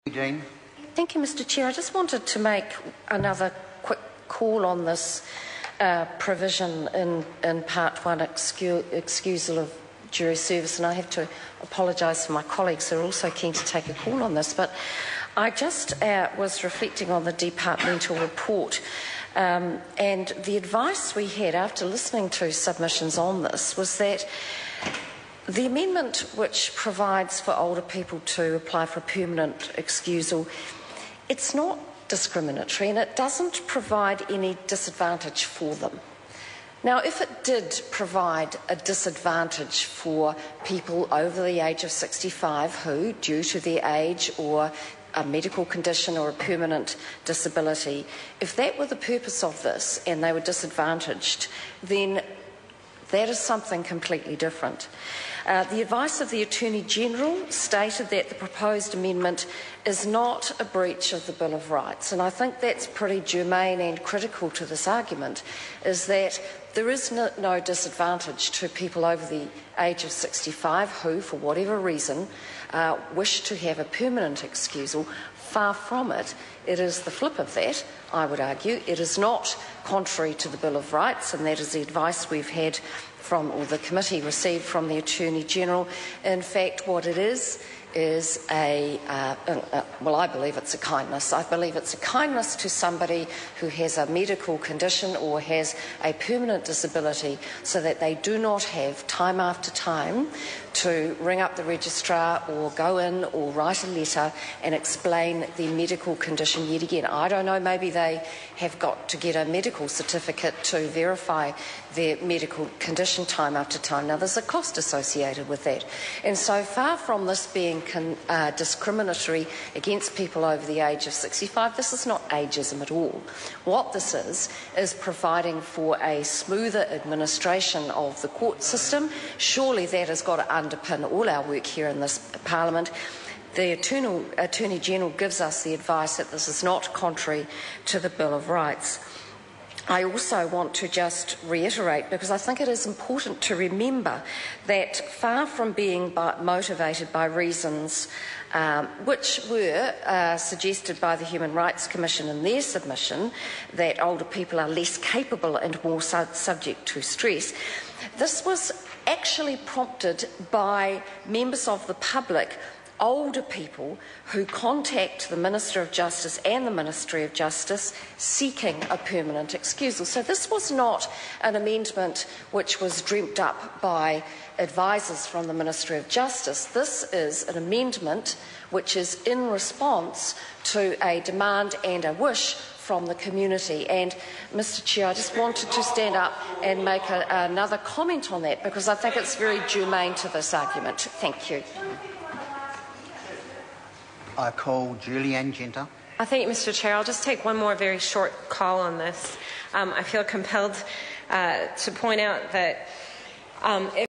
Dean. Thank you, Mr. Chair. I just wanted to make another quick call on this provision in Part 1, excusal of jury service, and I have to apologise for my colleagues who are also keen to take a call on this, but I just was reflecting on the departmental report and the advice we had after listening to submissions on this was that the amendment which provides for older people to apply for a permanent excusal, it's not discriminatory and it doesn't provide any disadvantage for them. Now, if it did provide a disadvantage for people over the age of 65 who, due to their age or a medical condition or a permanent disability, if that were the purpose of this and they were disadvantaged, then that is something completely different. The advice of the Attorney-General stated that the proposed amendment is not a breach of the Bill of Rights, and I think that's pretty germane and critical to this argument, is that there is no disadvantage to people over the age of 65 who, for whatever reason, wish to have a permanent excusal. Far from it. It is the flip of that, I would argue. It is not contrary to the Bill of Rights, and that is the advice we've had from, or the committee received from the Attorney-General. In fact, what it is well, I believe it's a kindness. I believe it's a kindness to somebody who has a medical condition or has a permanent disability so that they do not have time after time to ring up the registrar or go in or write a letter and explain their medical condition yet again. I don't know, maybe they have got to get a medical certificate to verify their medical condition time after time. Now, there's a cost associated with that. And so far from this being discriminatory against people over the age of 65, this is not ageism at all. What this is providing for a smoother administration of the court system. Surely that has got to underpin all our work here in this Parliament. The Attorney-General gives us the advice that this is not contrary to the Bill of Rights. I also want to just reiterate, because I think it is important to remember that far from being motivated by reasons which were suggested by the Human Rights Commission in their submission, that older people are less capable and more subject to stress, this was actually prompted by members of the public, older people who contact the Minister of Justice and the Ministry of Justice seeking a permanent excusal. So this was not an amendment which was dreamt up by advisers from the Ministry of Justice. This is an amendment which is in response to a demand and a wish from the community. And, Mr. Chair, I just wanted to stand up and make another comment on that, because I think it's very germane to this argument. Thank you. I call Julianne Genter. Thank you, Mr. Chair. I'll just take one more very short call on this. I feel compelled to point out that if